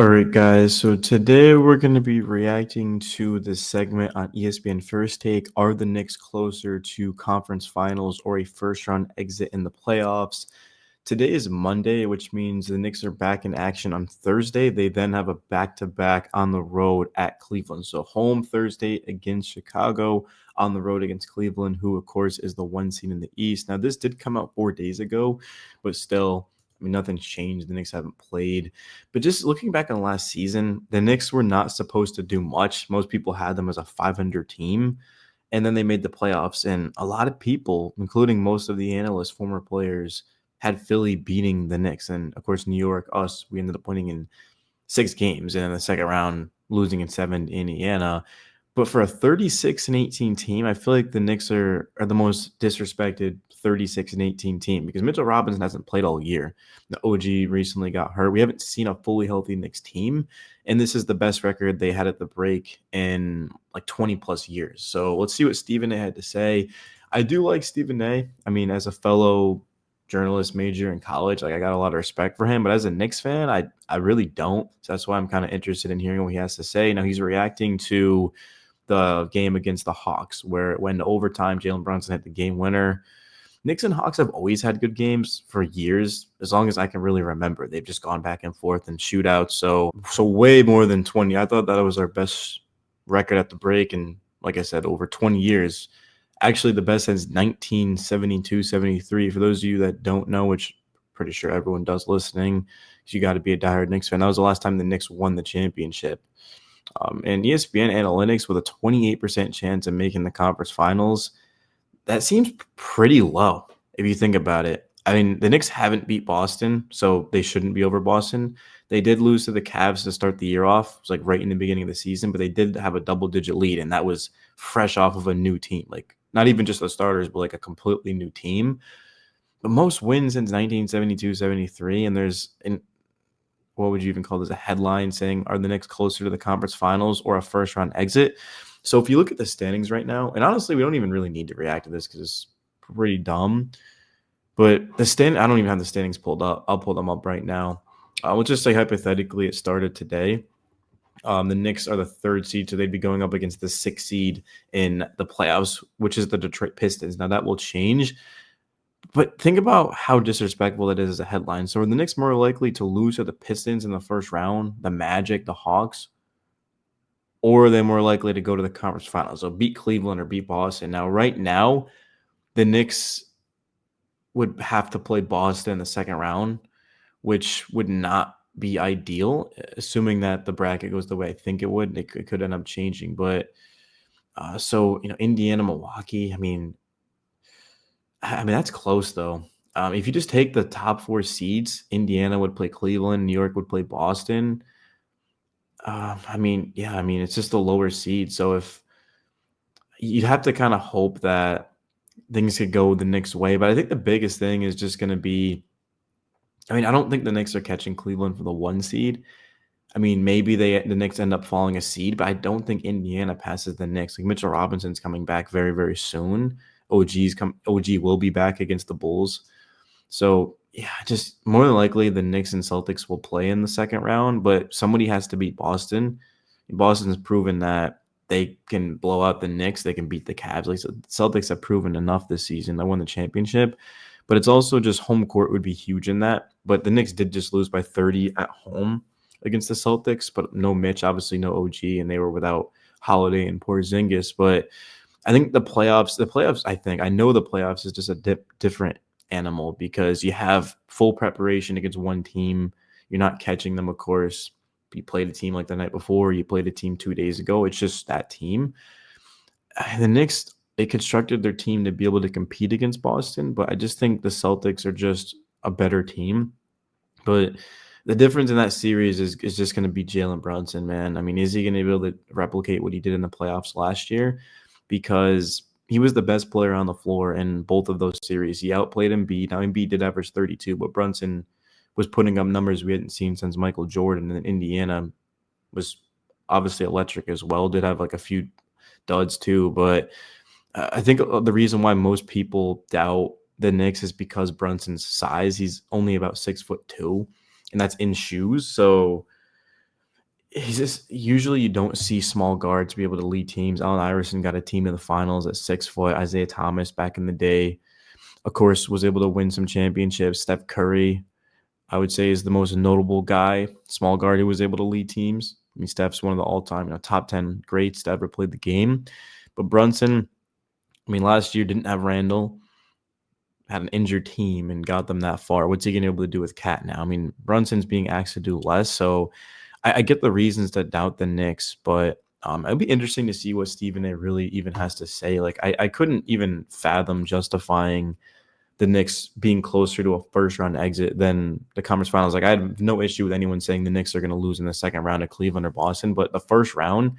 All right, guys. So today we're going to be reacting to this segment on ESPN First Take. Are the Knicks closer to conference finals or a first round exit in the playoffs? Today is Monday, which means the Knicks are back in action on Thursday. They then have a back to back on the road at Cleveland. So home Thursday against Chicago, on the road against Cleveland, who, of course, is the one seed in the East. Now, this did come out 4 days ago, but still. I mean, nothing's changed. The Knicks haven't played. But just looking back on last season, the Knicks were not supposed to do much. Most people had them as a 500 team. And then they made the playoffs. And a lot of people, including most of the analysts, former players, had Philly beating the Knicks. And of course, New York, us, we ended up winning in 6 games. And in the second round, losing in 7 to Indiana. But for a 36-18 team, I feel like the Knicks are the most disrespected 36-18 team because Mitchell Robinson hasn't played all year. The OG recently got hurt. We haven't seen a fully healthy Knicks team, and this is the best record they had at the break in like 20 plus years. So let's see what Stephen A had to say. I do like Stephen A. I mean, as a fellow journalist major in college, like I got a lot of respect for him, but as a Knicks fan, I really don't. So that's why I'm kind of interested in hearing what he has to say. Now he's reacting to the game against the Hawks, where when overtime, Jalen Brunson hit the game winner. Knicks and Hawks have always had good games for years, as long as I can really remember. They've just gone back and forth in shootouts. So way more than 20. I thought that was our best record at the break. And like I said, over 20 years. Actually, the best since 1972, 73. For those of you that don't know, which I'm pretty sure everyone does listening, because you got to be a diehard Knicks fan. That was the last time the Knicks won the championship. And ESPN analytics with a 28% chance of making the conference finals, that seems pretty low if you think about it. I mean, the Knicks haven't beat Boston, so they shouldn't be over Boston. They did lose to the Cavs to start the year off. It was like right in the beginning of the season, but they did have a double-digit lead, and that was fresh off of a new team. Like, not even just the starters, but like a completely new team. The most wins since 1972, 73, and what would you even call this, a headline saying, are the Knicks closer to the conference finals or a first round exit? So if you look at the standings right now, and honestly, we don't even really need to react to this because it's pretty dumb. But I don't even have the standings pulled up. I'll pull them up right now. Let's just say hypothetically it started today. The Knicks are the 3rd seed, so they'd be going up against the 6th seed in the playoffs, which is the Detroit Pistons. Now that will change. But think about how disrespectful that is as a headline. So are the Knicks more likely to lose to the Pistons in the first round, the Magic, the Hawks, or are they more likely to go to the conference finals? So beat Cleveland or beat Boston. Now, right now, the Knicks would have to play Boston in the second round, which would not be ideal, assuming that the bracket goes the way I think it would. It could end up changing. But Indiana, Milwaukee, I mean, that's close, though. If you just take the top 4 seeds, Indiana would play Cleveland, New York would play Boston. It's just a lower seed. So if you'd have to kind of hope that things could go the Knicks' way. But I think the biggest thing is just going to be, I don't think the Knicks are catching Cleveland for the 1 seed. Maybe the Knicks end up falling a seed, but I don't think Indiana passes the Knicks. Like Mitchell Robinson's coming back very, very soon. OG will be back against the Bulls. So yeah, just more than likely the Knicks and Celtics will play in the second round, but somebody has to beat Boston. Boston's proven that they can blow out the Knicks. They can beat the Cavs. Like so Celtics have proven enough this season. They won the championship, but it's also just home court would be huge in that. But the Knicks did just lose by 30 at home against the Celtics, but no Mitch, obviously no OG, and they were without Holiday and Porzingis. But I think the playoffs, I know the playoffs is just a different animal because you have full preparation against one team. You're not catching them, of course. You played a team like the night before. You played a team 2 days ago. It's just that team. The Knicks, they constructed their team to be able to compete against Boston, but I just think the Celtics are just a better team. But the difference in that series is just going to be Jalen Brunson, man. Is he going to be able to replicate what he did in the playoffs last year? Because he was the best player on the floor in both of those series. He outplayed Embiid. Now, Embiid did average 32, but Brunson was putting up numbers we hadn't seen since Michael Jordan. And Indiana was obviously electric as well. Did have like a few duds too. But I think the reason why most people doubt the Knicks is because Brunson's size. He's only about 6'2", and that's in shoes. So he's just usually you don't see small guards be able to lead teams. Allen Iverson got a team in the finals at 6 foot. Isaiah Thomas back in the day, of course, was able to win some championships. Steph Curry, I would say, is the most notable guy, small guard who was able to lead teams. I mean, Steph's one of the all-time, top 10 greats to ever play the game. But Brunson, I mean, last year didn't have Randall, had an injured team and got them that far. What's he going to be able to do with Cat now? I mean, Brunson's being asked to do less, so I get the reasons to doubt the Knicks, but it'll be interesting to see what Stephen A. really even has to say. Like, I couldn't even fathom justifying the Knicks being closer to a first-round exit than the conference finals. Like, I had no issue with anyone saying the Knicks are going to lose in the second round of Cleveland or Boston, but the first round,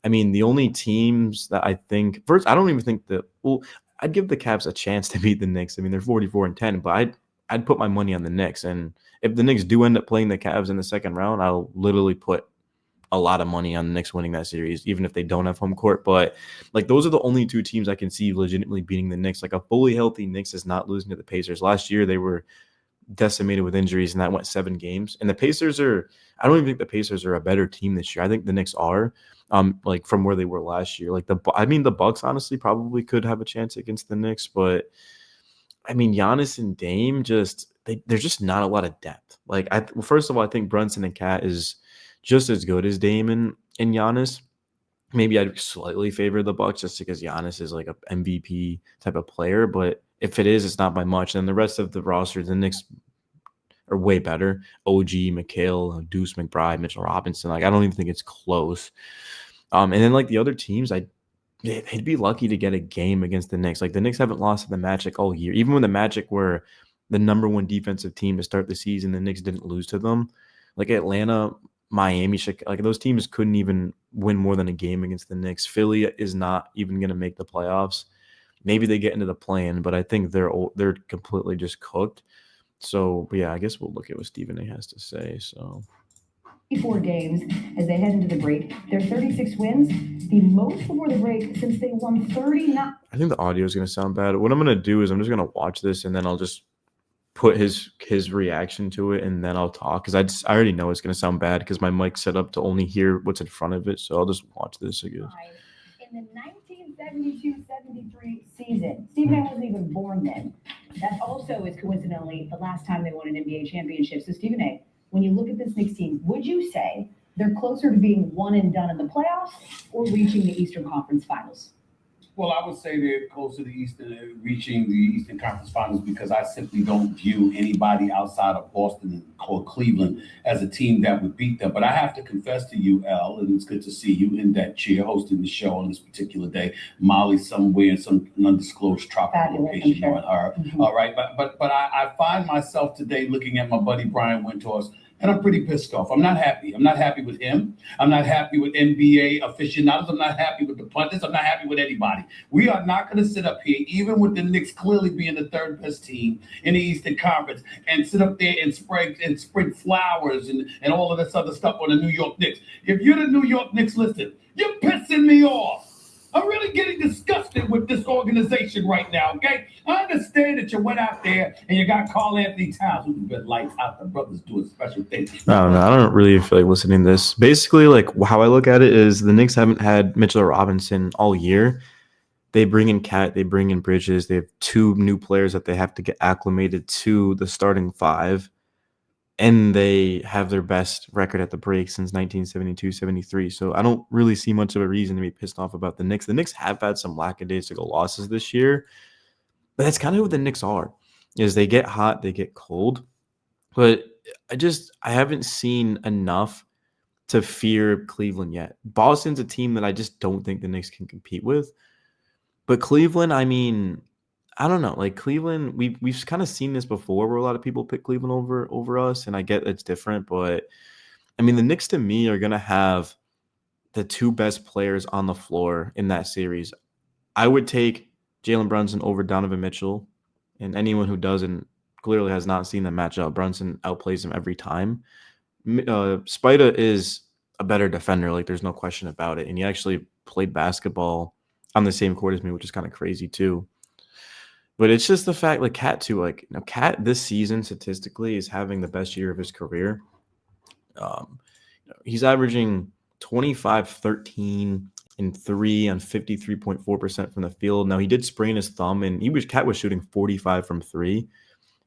I mean, the only teams that I think first, I don't even think that. Well, I'd give the Cavs a chance to beat the Knicks. I mean, they're 44-10, but I'd put my money on the Knicks. And if the Knicks do end up playing the Cavs in the second round, I'll literally put a lot of money on the Knicks winning that series, even if they don't have home court. But like those are the only two teams I can see legitimately beating the Knicks. Like a fully healthy Knicks is not losing to the Pacers. Last year they were decimated with injuries, and that went 7 games. And the Pacers are, I don't even think the Pacers are a better team this year. I think the Knicks are, like from where they were last year. Like the Bucks honestly probably could have a chance against the Knicks, but I mean Giannis and Dame just there's just not a lot of depth. Like first of all, I think Brunson and Cat is just as good as Dame and Giannis. Maybe I'd slightly favor the Bucks just because Giannis is like a MVP type of player, but if it is, it's not by much. And the rest of the roster, the Knicks are way better. OG, McHale, Deuce McBride, Mitchell Robinson. Like I don't even think it's close. And then like the other teams, they'd be lucky to get a game against the Knicks. Like the Knicks haven't lost to the Magic all year. Even when the Magic were the number one defensive team to start the season, the Knicks didn't lose to them. Like Atlanta, Miami, Chicago, like those teams couldn't even win more than a game against the Knicks. Philly is not even going to make the playoffs. Maybe they get into the play-in, but I think they're completely just cooked. So, but yeah, I guess we'll look at what Stephen A. has to say. So, 4 games as they head into the break. Their 36 wins, the most before the break since they won 39. I think the audio is going to sound bad. What I'm going to do is I'm just going to watch this and then I'll just put his reaction to it and then I'll talk because I already know it's going to sound bad because my mic's set up to only hear what's in front of it. So I'll just watch this, I guess. In the 1972-73 season, Stephen A. wasn't even born then. That also is coincidentally the last time they won an NBA championship. So Stephen A., when you look at this Knicks team, would you say they're closer to being one and done in the playoffs or reaching the Eastern Conference Finals? Well, I would say they're close to reaching the Eastern Conference Finals because I simply don't view anybody outside of Boston or Cleveland as a team that would beat them. But I have to confess to you, Al, and it's good to see you in that chair hosting the show on this particular day. Molly somewhere in some undisclosed tropical location on her. Mm-hmm. All right, but I find myself today looking at my buddy Brian Windhorst, and I'm pretty pissed off. I'm not happy. I'm not happy with him. I'm not happy with NBA aficionados. I'm not happy with the pundits. I'm not happy with anybody. We are not going to sit up here, even with the Knicks clearly being the third best team in the Eastern Conference, and sit up there and spread flowers and all of this other stuff on the New York Knicks. If you're the New York Knicks, listen, you're pissing me off. I'm really getting disgusted with this organization right now, okay? I understand that you went out there and you got Karl-Anthony Towns, who's been lights out. The brothers doing special things. I don't know. I don't really feel like listening to this. Basically, like how I look at it is the Knicks haven't had Mitchell Robinson all year. They bring in Cat, they bring in Bridges. They have 2 new players that they have to get acclimated to the starting 5. And they have their best record at the break since 1972-73. So I don't really see much of a reason to be pissed off about the Knicks. The Knicks have had some lackadaisical losses this year, but that's kind of who the Knicks are, is they get hot, they get cold. But I haven't seen enough to fear Cleveland yet. Boston's a team that I just don't think the Knicks can compete with. But Cleveland, I mean, I don't know. Like Cleveland, we've kind of seen this before where a lot of people pick Cleveland over us, and I get it's different, but I mean the Knicks to me are gonna have the 2 best players on the floor in that series. I would take Jalen Brunson over Donovan Mitchell, and anyone who doesn't clearly has not seen them match up. Brunson outplays him every time. Spida is a better defender, like there's no question about it, and he actually played basketball on the same court as me, which is kind of crazy too. But it's just the fact, like Cat too, like Cat this season statistically is having the best year of his career. He's averaging 25, 13, and 3 on 53.4% from the field. Now, he did sprain his thumb, and Cat was shooting 45 from 3,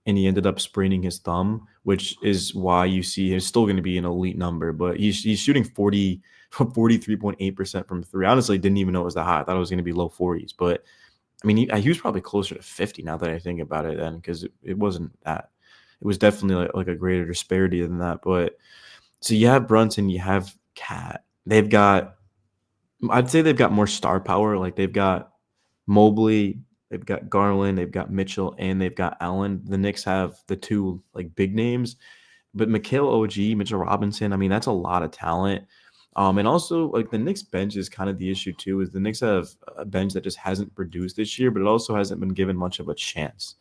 and he ended up spraining his thumb, which is why you see he's still going to be an elite number, but he's shooting 43.8% from 3. Honestly, didn't even know it was that high. I thought it was going to be low 40s, but I mean, he was probably closer to 50 now that I think about it then, because it wasn't that. It was definitely like a greater disparity than that. But so you have Brunson, you have Cat. I'd say they've got more star power. Like they've got Mobley, they've got Garland, they've got Mitchell, and they've got Allen. The Knicks have the two like big names, but Mikal OG, Mitchell Robinson. I mean, that's a lot of talent. And also like the Knicks bench is kind of the issue too. Is the Knicks have a bench that just hasn't produced this year, but it also hasn't been given much of a chance.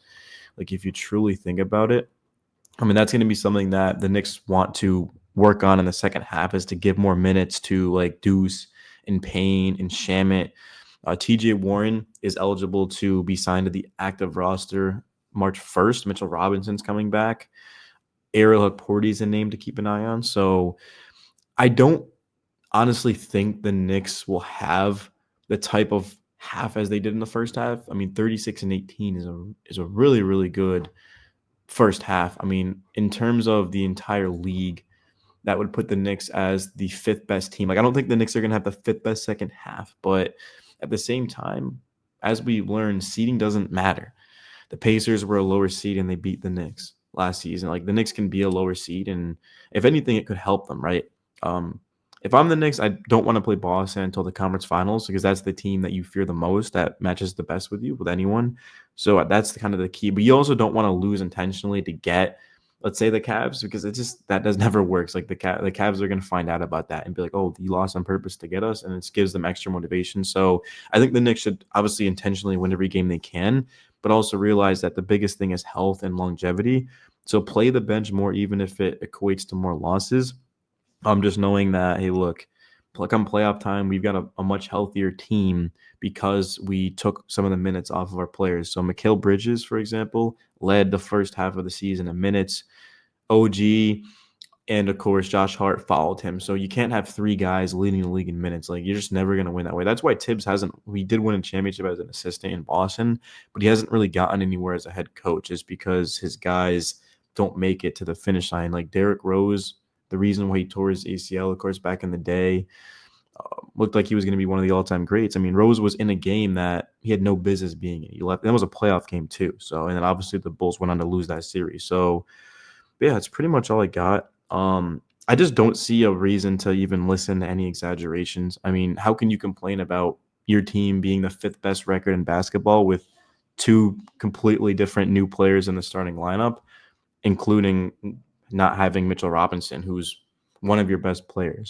Like if you truly think about it, I mean, that's going to be something that the Knicks want to work on in the second half, is to give more minutes to like Deuce and Payne and Shamit. TJ Warren is eligible to be signed to the active roster March 1st. Mitchell Robinson's coming back. Ariel Hukporti is a name to keep an eye on. So I don't honestly think the Knicks will have the type of half as they did in the first half. I mean, 36 and 18 is a really, really good first half. I mean, in terms of the entire league, that would put the Knicks as the 5th best team. Like, I don't think the Knicks are going to have the 5th best second half, but at the same time, as we learned, seeding doesn't matter. The Pacers were a lower seed and they beat the Knicks last season. Like, the Knicks can be a lower seed, and if anything, it could help them, right? If I'm the Knicks, I don't want to play Boston until the conference finals, because that's the team that you fear the most, that matches the best with you, with anyone. So that's kind of the key. But you also don't want to lose intentionally to get, let's say, the Cavs, because that never works. Like the Cavs are going to find out about that and be like, oh, you lost on purpose to get us, and it gives them extra motivation. So I think the Knicks should obviously intentionally win every game they can, but also realize that the biggest thing is health and longevity. So play the bench more, even if it equates to more losses. Just knowing that, hey, look, come playoff time, we've got a much healthier team because we took some of the minutes off of our players. So Mikal Bridges, for example, led the first half of the season in minutes. OG and, of course, Josh Hart followed him. So you can't have 3 guys leading the league in minutes. Like, you're just never going to win that way. That's why Tibbs he did win a championship as an assistant in Boston, but he hasn't really gotten anywhere as a head coach, is because his guys don't make it to the finish line. Like Derrick Rose, the reason why he tore his ACL, of course, back in the day, looked like he was going to be one of the all-time greats. I mean, Rose was in a game that he had no business being in. He left. That was a playoff game too. So, and then obviously the Bulls went on to lose that series. So, yeah, that's pretty much all I got. I just don't see a reason to even listen to any exaggerations. I mean, how can you complain about your team being the 5th best record in basketball with 2 completely different new players in the starting lineup, including not having Mitchell Robinson, who's one of your best players?